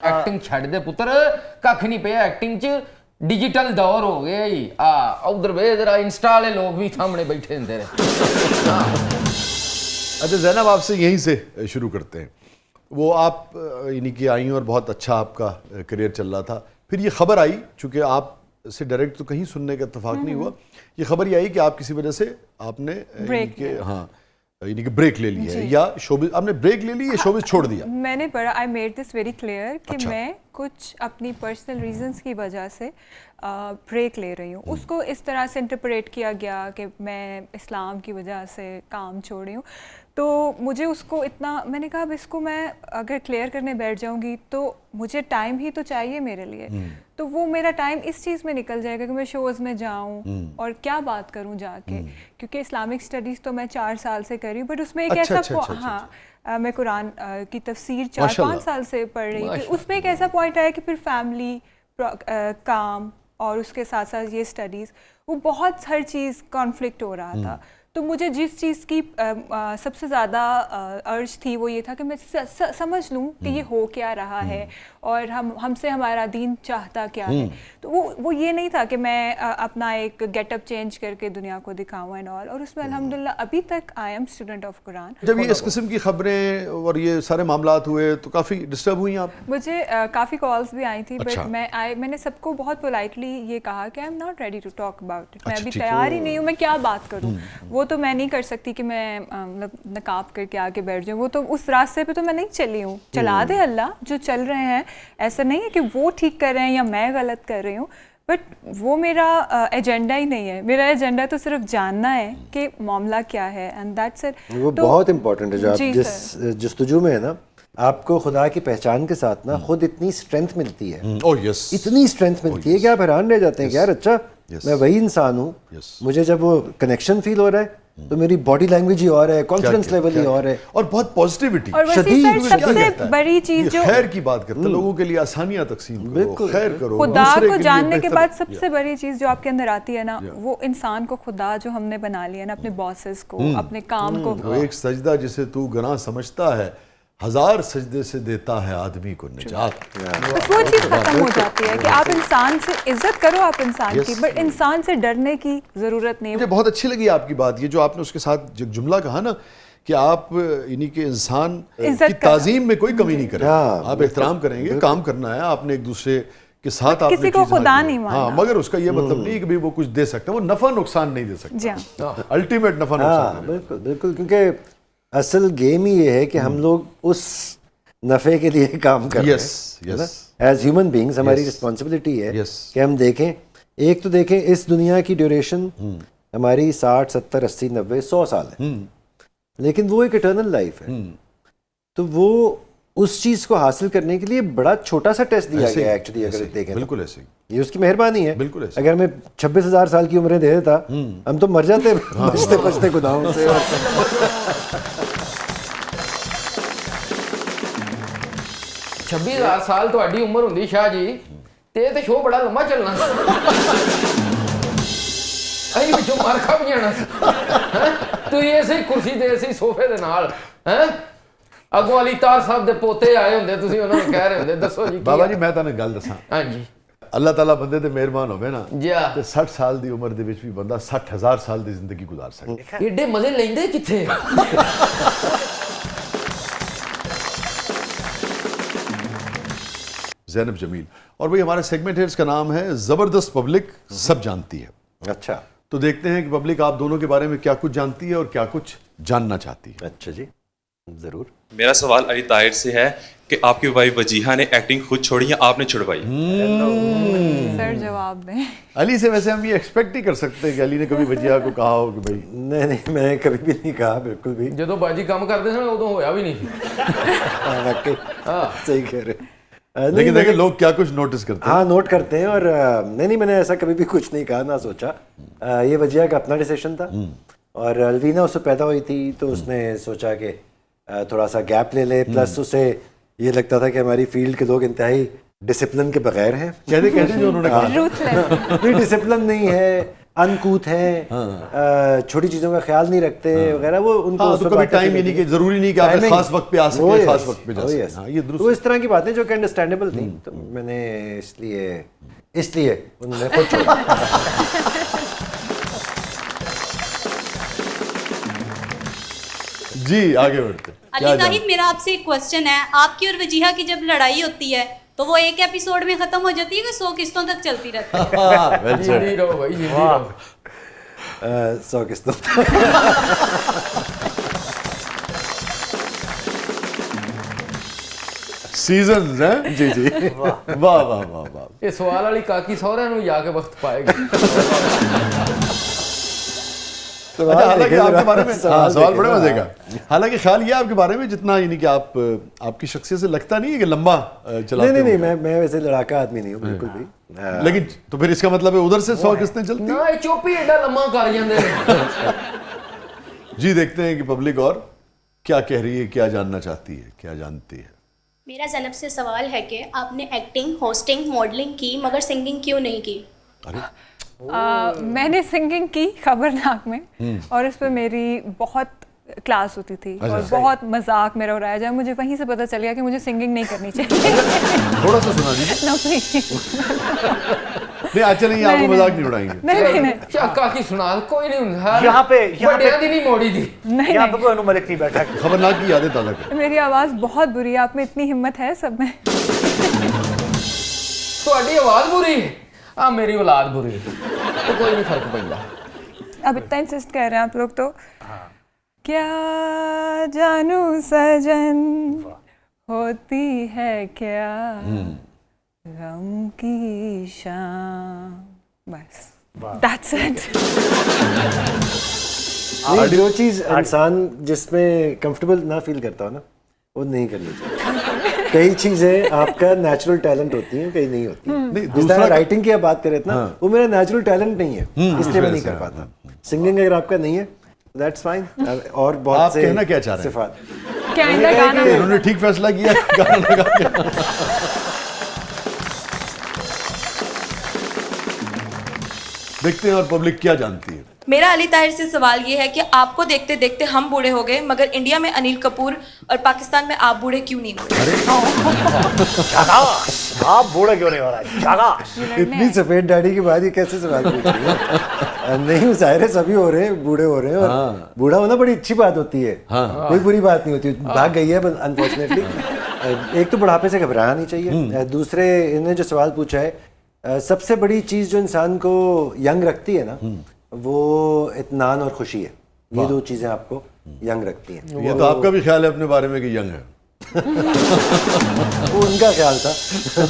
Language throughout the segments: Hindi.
एक्टिंग छड़ दे पुत्र, कख नहीं पे एक्टिंग च, डिजिटल दौर हो गया ही। उधर वे जरा इंस्टा वाले लोग भी सामने बैठे होंगे रहे। अच्छा ज़ैनब, आपसे यहीं से शुरू करते हैं। वो आप यानी कि आई और बहुत अच्छा आपका करियर चल रहा था, फिर ये खबर आई, चूँकि आप से डायरेक्ट तो कहीं सुनने का इत्तेफाक नहीं हुआ, ये खबर ये आई कि आप किसी वजह से आपने यानी कि ब्रेक ले ली है, या शोबिज़ आपने ब्रेक ले ली या शोबिज़ छोड़ दिया? मैंने पढ़ा, I made this very clear कि अच्छा। मैं कुछ अपनी पर्सनल रीजंस की वजह से ब्रेक ले रही हूँ। उसको इस तरह से इंटरप्रेट किया गया कि मैं इस्लाम की वजह से काम छोड़ रही हूँ। तो मुझे उसको इतना, मैंने कहा अब इसको मैं अगर क्लियर करने बैठ जाऊँगी तो मुझे टाइम ही तो चाहिए मेरे लिए। तो वो मेरा टाइम इस चीज़ में निकल जाएगा कि मैं शोज़ में जाऊँ और क्या बात करूँ जाके, क्योंकि इस्लामिक स्टडीज़ तो मैं 4 साल से कर रही हूँ, बट उसमें एक ऐसा मैं कुरान की तफसीर 4-5 साल से पढ़ रही थी। उसमें एक ऐसा पॉइंट आया कि फिर फैमिली, काम और उसके साथ साथ ये स्टडीज़, वो बहुत हर चीज़ कॉन्फ्लिक्ट हो रहा था। तो मुझे जिस चीज़ की सबसे ज़्यादा अर्ज थी वो ये था कि मैं समझ लूँ कि ये हो क्या रहा है और हमसे हमारा दीन चाहता क्या है। तो वो ये नहीं था कि मैं अपना एक गेटअप चेंज करके दुनिया को दिखाऊँ एंड ऑल। और उसमें अल्हम्दुलिल्लाह अभी तक I am student of Quran. जब ये इस किस्म की खबरें और ये सारे मामलात हुए तो काफ़ी डिस्टर्ब हुई आप? मुझे काफ़ी कॉल्स भी आई थी, अच्छा। बट मैंने सबको बहुत पोलाइटली ये कहा कि I am not ready to talk about it. मैं अभी तैयार ही नहीं हूँ, मैं क्या बात करूँ। वो तो मैं नहीं कर सकती कि मैं मतलब नकाब करके आके बैठ जाऊँ। वो तो उस रास्ते पे तो मैं नहीं चली हूँ। चला दे अल्लाह, जो चल रहे हैं, ऐसा नहीं है कि वो ठीक कर रहे हैं या मैं गलत कर रही हूँ, बट वो मेरा एजेंडा ही नहीं है। मेरा एजेंडा तो सिर्फ जानना है कि मामला क्या है, एंड दैट्स इट। वो बहुत इंपॉर्टेंट है जो आप जिस जस्तुजू में है ना, आपको खुदा की पहचान के साथ ना खुद इतनी स्ट्रेंथ मिलती है। ओह यस, इतनी स्ट्रेंथ मिलती है कि आप हैरान रह जाते हैं कि यार अच्छा मैं वही इंसान हूँ। मुझे जब वो कनेक्शन फील हो रहा है तो मेरी बॉडी लैंग्वेज ही और है, कॉन्फिडेंस लेवल ही और है, और बहुत पॉजिटिविटी। और सबसे बड़ी चीज जो खैर की बात करते हैं, लोगों के लिए आसानियां तकसीम करो, खैर करो, खुदा दूसरे को के जानने लिए के बेहतर। बाद सबसे बड़ी चीज जो आपके अंदर आती है ना, वो इंसान को खुदा जो हमने बना लिया ना, अपने बॉसेस को, अपने काम को। वो एक सजदा जिसे तू गुनाह समझता है, 1000 सजदे से देता है आदमी को निजात। बस वो चीज़ खत्म हो जाती है कि आप इंसान से इज्जत करो, आप इंसान की, बट इंसान से डरने की जरूरत नहीं है। मुझे बहुत अच्छी लगी आपकी बात, ये जो आपने उसके साथ जुमला कहा ना कि आप यानी कि इंसान की ताजीम में कोई कमी नहीं करेंगे, आप एहतराम करेंगे, काम करना है आपने एक दूसरे के साथ, आपने किसी को खुदा नहीं मानना। हाँ, मगर उसका ये मतलब नहीं कि भाई वो कुछ दे सकता है, वो नफा नुकसान नहीं दे सकता, अल्टीमेट नफा नुकसान। बिल्कुल बिल्कुल, क्योंकि असल गेम ही ये है कि हम लोग उस नफ़े के लिए काम कर रहे हैं। एज ह्यूमन बीइंग्स हमारी रिस्पॉन्सिबिलिटी है कि हम देखें, एक तो देखें इस दुनिया की ड्यूरेशन हमारी 60, 70, 80, 90, 100 साल है, लेकिन वो एक इटर्नल लाइफ है। तो वो उस चीज़ को हासिल करने के लिए बड़ा छोटा सा टेस्ट दिया गया है एक्चुअली, अगर देखें। बिल्कुल ऐसे ये उसकी मेहरबानी है। बिल्कुल ऐसे। अगर मैं 26,000 साल की उम्रें दे देता, हम तो मर जाते बचते बचते खुदाओं से। 26,000 साल ਤੁਹਾਡੀ ਉਮਰ ਹੁੰਦੀ ਸ਼ਾਹ ਜੀ, ਤੇ ਇਹ ਤੇ ਸ਼ੋਅ ਬੜਾ ਲੰਮਾ ਚੱਲਣਾ ਸੀ। ਅਸੀਂ ਵਿੱਚੋਂ ਮਾਰ ਖਾ ਵੀ ਜਾਣਾ ਸੀ। ਤੁਸੀਂ ਇਸੇ ਕੁਰਸੀ ਤੇ ਇਸੇ ਸੋਫੇ ਦੇ ਨਾਲ ਅੱਗੋਂ ਅਲੀ ਤਾਰ ਸਾਹਿਬ ਦੇ ਪੋਤੇ ਆਏ ਹੁੰਦੇ, ਤੁਸੀਂ ਉਹਨਾਂ ਨੂੰ ਕਹਿ ਰਹੇ ਹੁੰਦੇ ਦੱਸੋ ਜੀ। ਬਾਬਾ ਜੀ ਮੈਂ ਤੁਹਾਨੂੰ ਗੱਲ ਦੱਸਾਂ, ਹਾਂਜੀ, ਅੱਲਾਹ ਤਾਲਾ ਬੰਦੇ ਤੇ ਮਿਹਰਬਾਨ ਹੋਵੇ ਨਾ, ਜੀ ਤੇ 60 ਸਾਲ ਦੀ ਉਮਰ ਦੇ ਵਿੱਚ ਵੀ ਬੰਦਾ 60,000 ਸਾਲ ਦੀ ਜ਼ਿੰਦਗੀ ਗੁਜ਼ਾਰ ਸਕਦਾ। ਏਡੇ ਮਜ਼ੇ ਲੈਂਦੇ ਕਿੱਥੇ। ज़ैनब जमील, और भाई हमारा सेगमेंट है, इसका नाम है ज़बरदस्त पब्लिक सब जानती है। अच्छा, तो देखते हैं कि पब्लिक आप दोनों के बारे में क्या कुछ जानती है और क्या कुछ जानना चाहती है। अच्छा जी, जरूर। मेरा सवाल अली ताहिर से है कि आपकी वाइफ वजीहा ने एक्टिंग खुद छोड़ी या आपने छुड़वाई? सर जवाब दें। अली से वैसे हम ये एक्सपेक्ट ही कर सकते हैं कि अली ने कभी वजीहा को कहा हो कि भाई। नहीं, मैंने कभी भी नहीं कहा, बिल्कुल भी। ਜਦੋਂ ਬਾਜੀ ਕੰਮ ਕਰਦੇ ਸਨ ਉਦੋਂ ਹੋਇਆ ਵੀ ਨਹੀਂ। सही कह रहे। लेकिन देखिए लोग क्या कुछ नोटिस करते हैं। हाँ, नोट करते हैं। और नहीं, मैंने ऐसा कभी भी कुछ नहीं कहा, ना सोचा। ये वजीहा का अपना डिसीजन था, और अलवीना उससे पैदा हुई थी तो उसने सोचा कि थोड़ा सा गैप ले ले। प्लस उसे ये लगता था कि हमारी फील्ड के लोग इंतहाई डिसिप्लिन के बगैर हैं। कहते जो उन्होंने कहा डिसिप्लिन नहीं है, अनकूथ हैं, छोटी चीज़ों का ख्याल नहीं रखते वगैरह, वो उनको हाँ, तो कभी टाइम ही नहीं कि जरूरी नहीं कि आप खास वक्त पे आ सके, खास वक्त पे जा सके। हाँ, ये दुरुस्त। तो इस तरह की बातें जो कि अंडरस्टैंडेबल थी, तो मैंने इसलिए उन्होंने खुद छोड़ा। जी आगे बढ़ते। अली ताहिर, मेरा आपसे एक क्वेश्चन है, आपकी और वजीहा की जब लड़ाई होती है तो वो एक एपिसोड में खत्म हो जाती है कि 100 किस्तों तक चलती रहती है? जिंदी रहो भाई, जिंदी रहो। 100 किस्तों। सीजन्स हैं जी जी। वाह वाह वाह वाह। ये सवाल वाली काकी सौरे ਨੂੰ ਜਾ ਕੇ वक्त पाएगी। अच्छा, हालांकि आपके बारे में सवाल बड़े मजे का। हालांकि ख्याल ये आपके बारे में जितना यानी कि आपकी शख्सियत से लगता नहीं है कि लंबा चलाते नहीं, मैं वैसे लड़ाका आदमी नहीं हूँ बिल्कुल भी। लेकिन तो फिर इसका मतलब है उधर से 100 किस्तें चलती हैं? ना ये चोपी एडा लम्मा कर ਜਾਂਦੇ ਨੇ। जी देखते हैं कि पब्लिक और क्या कह रही है, क्या जानना चाहती है, क्या जानती है। मेरा ज़ैनब से सवाल है कि आपने एक्टिंग, होस्टिंग, मॉडलिंग की मगर सिंगिंग क्यों नहीं की? मैंने सिंगिंग की खबरनाक में, और इस पर मेरी बहुत क्लास होती थी और बहुत मजाक मेरा उड़ाया जाए। मुझे वहीं से पता चल गया कि मुझे सिंगिंग नहीं करनी चाहिए। थोड़ा सा सुना दीजिए। नहीं अच्छा, नहीं आपको मजाक नहीं उड़ाएंगे। नहीं ਚੱਕਾ ਕੀ ਸੁਣਾ, ਕੋਈ ਨਹੀਂ ਹੁੰਦਾ यहाँ पे ਵੱਡਿਆਂ ਦੀ ਨਹੀਂ ਮੋੜੀ ਦੀ। यहाँ पे कोई अनुमलिक नहीं बैठा। खबरनाक की यादें ताज़ा कर। मेरी आवाज़ बहुत बुरी है, आप में इतनी हिम्मत है सब में? ਤੁਹਾਡੀ ਆਵਾਜ਼ बुरी है, आ मेरी औलाद बुरी है, तो कोई नहीं फर्क पड़ता। अब इतना इंसिस्ट कर रहे हैं आप लोग तो। क्या जानू सजन होती है क्या गम की शाम, बस that's it। नहीं, जो चीज़ इंसान जिसमें कंफर्टेबल ना फील करता हो ना, वो नहीं करनी चाहिए। कई चीजें आपका नेचुरल टैलेंट होती हैं, कई नहीं होती हैं। दूसरा राइटिंग की आप बात करें ना, वो मेरा नेचुरल टैलेंट नहीं है, इसलिए मैं नहीं कर पाता। सिंगिंग अगर आपका नहीं है दैट्स फाइन। और बहुत आप से कहना क्या चाह रहे हैं? सिफात क्या इनका गाना उन्होंने ठीक फैसला किया गाना लगा के। देखते हैं और पब्लिक क्या जानती है। मेरा अली ताहिर से सवाल ये है कि आपको देखते देखते हम बूढ़े हो गए, मगर इंडिया में अनिल कपूर और पाकिस्तान में आप बूढ़े क्यों नहीं हुए? शाबाश, आप बूढ़े क्यों नहीं हो रहा है? शाबाश। इतनी सफेद दाढ़ी के बाद ये कैसे सवाल पूछ रही है? नहीं, ज़ाहिर है सभी हो रहे हैं, बूढ़े हो रहे हैं, और बूढ़ा होना बड़ी अच्छी बात होती है, कोई बुरी बात नहीं होती। भाग गई है अनफॉर्चुनेटली। एक तो बुढ़ापे से घबराना नहीं चाहिए, दूसरे इन्होंने जो सवाल पूछा है, सबसे बड़ी चीज़ जो इंसान को यंग रखती है ना, वो इत्मीनान और खुशी है। ये दो चीज़ें आपको यंग रखती हैं। ये तो आपका भी ख्याल है अपने बारे में कि यंग है। वो उनका ख्याल था,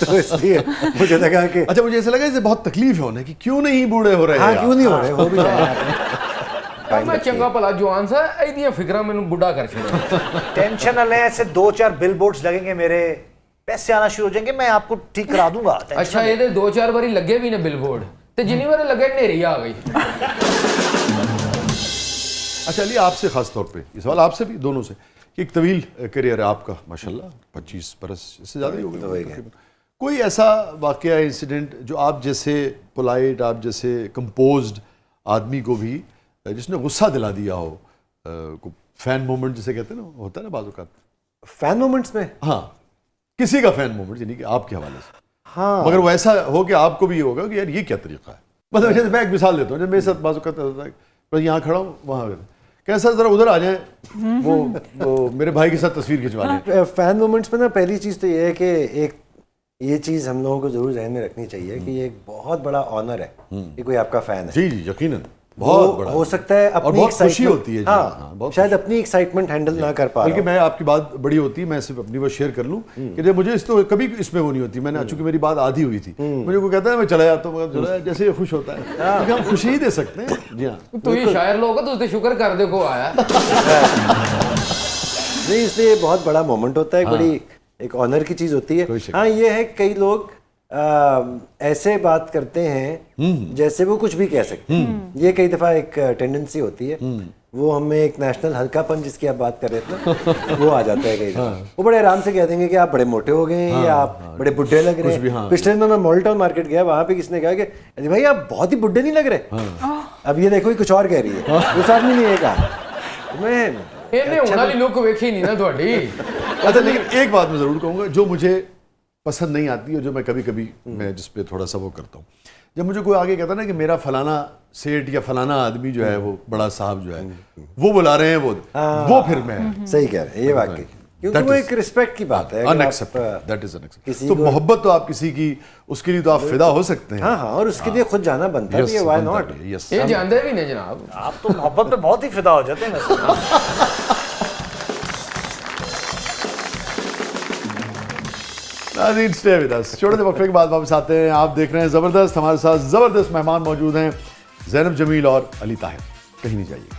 तो इसलिए मुझे लगा कि अच्छा, मुझे ऐसा लगा इसे बहुत तकलीफ है उन्हें कि क्यों नहीं बूढ़े हो रहे। हाँ, क्यों नहीं हो रहे, हो भी जाए। मैं चंगा भला जवान सा ऐदियां फिक्रां मैनू बुढ़ा कर छड़िया। टेंशन न लें, ऐसे 2-4 बिलबोर्ड्स लगेंगे, मेरे पैसे आना शुरू हो जाएंगे, मैं आपको ठीक करा दूंगा। अच्छा, ये 2-4 बारी लगे भी ने बिलबोर्ड, तो जिन्नी बार लगे नेरी आ गई। अच्छा अली, आपसे खास तौर पे ये सवाल आपसे भी, दोनों से, कि एक तवील करियर है आपका माशाल्लाह, 25 बरस इससे ज़्यादा ही हो गए। कोई ऐसा वाकया, इंसिडेंट जो आप जैसे पोलाइट, आप जैसे कंपोज्ड आदमी को भी जिसने गुस्सा दिला दिया हो, फैन मोमेंट जिसे कहते हैं ना, होता है ना बाज़ औक़ात फैन मोमेंट्स में? हाँ, किसी का फैन मोमेंट, यानी कि आपके हवाले से। हाँ, मगर वो ऐसा हो कि आपको भी ये होगा कि यार ये क्या तरीका है। मतलब जैसे मैं एक मिसाल देता हूँ, जब मेरे साथ बाज़ औक़ात होता है, बस यहाँ खड़ा हूँ, वहाँ कैसा ज़रा उधर आ जाए, वो मेरे भाई के साथ तस्वीर खिंचवा लें। फैन मोमेंट्स में ना पहली चीज़ तो ये है कि एक ये चीज़ हम लोगों को ज़रूर ज़हन में रखनी चाहिए कि ये एक बहुत बड़ा ऑनर है कि कोई आपका फ़ैन है। जी जी, यकीनन बहुत बड़ा हो सकता है, अपनी बहुत खुशी होती है। हाँ, शायद अपनी एक्साइटमें हैंडल ना कर पा, बल्कि मैं आपकी बात बड़ी होती है, मैं सिर्फ अपनी बात शेयर कर लूँ कि जब मुझे इस तो कभी इसमें वो नहीं होती, मैंने चूंकि मेरी बात आधी हुई थी, मुझे वो कहता है मैं चला जाता हूँ, चला जैसे ये खुश होता है, क्योंकि हम खुशी ही दे सकते हैं। जी हाँ, तो ये शायर लोग तो शुक्र कर दे को आया। नहीं, इसलिए बहुत बड़ा मोमेंट होता है, बड़ी एक ऑनर की चीज़ होती है। हाँ, ये है कई लोग ऐसे बात करते हैं जैसे वो कुछ भी कह सकते हैं। ये कई दफ़ा एक टेंडेंसी होती है, वो हमें एक नेशनल हल्कापन जिसकी आप बात कर रहे थे ना, वो आ जाता है कई दफा। वो बड़े आराम से कह देंगे कि आप बड़े मोटे हो गए हैं या आप बड़े बुढ़े लग रहे हैं। पिछले दिनों मैं मॉल टाउन मार्केट गया, वहाँ पे किसने कहा कि अरे भाई आप बहुत ही बुढ़े नहीं लग रहे। अब ये देखो, ये कुछ और कह रही है, उस आदमी ने ये कहा। मैं ਇਹਨੇ ਹੁਣ ਵਾਲੀ ਲੁੱਕ ਵੇਖੀ ਨਹੀਂ ਨਾ ਤੁਹਾਡੀ। अच्छा, लेकिन एक बात मैं ज़रूर कहूँगा जो मुझे पसंद नहीं आती और जो मैं कभी कभी मैं जिस पे थोड़ा सा वो करता हूँ, जब मुझे कोई आगे कहता है ना कि मेरा फलाना सेठ या फलाना आदमी जो है वो बड़ा साहब जो है वो बुला रहे हैं, वो फिर मैं सही कह रहे हैं, ये वाकई, क्योंकि वो एक रिस्पेक्ट की बात है। Unacceptable, that is unacceptable. तो मोहब्बत तो आप किसी की, उसके लिए तो आप फिदा हो सकते हैं। हाँ हाँ, और उसके लिए खुद जाना बनता है, व्हाई नॉट। यस, ये जानते भी नहीं जनाब, आप तो मोहब्बत पे बहुत ही फिदा हो जाते हैं। नाज़रीन, स्टे विद अस। छोटे से वक्फे के बाद वापस आते हैं। आप देख रहे हैं ज़बरदस्त, हमारे साथ ज़बरदस्त मेहमान मौजूद हैं, ज़ैनब जमील और अली ताहिर। कहीं नहीं जाइए।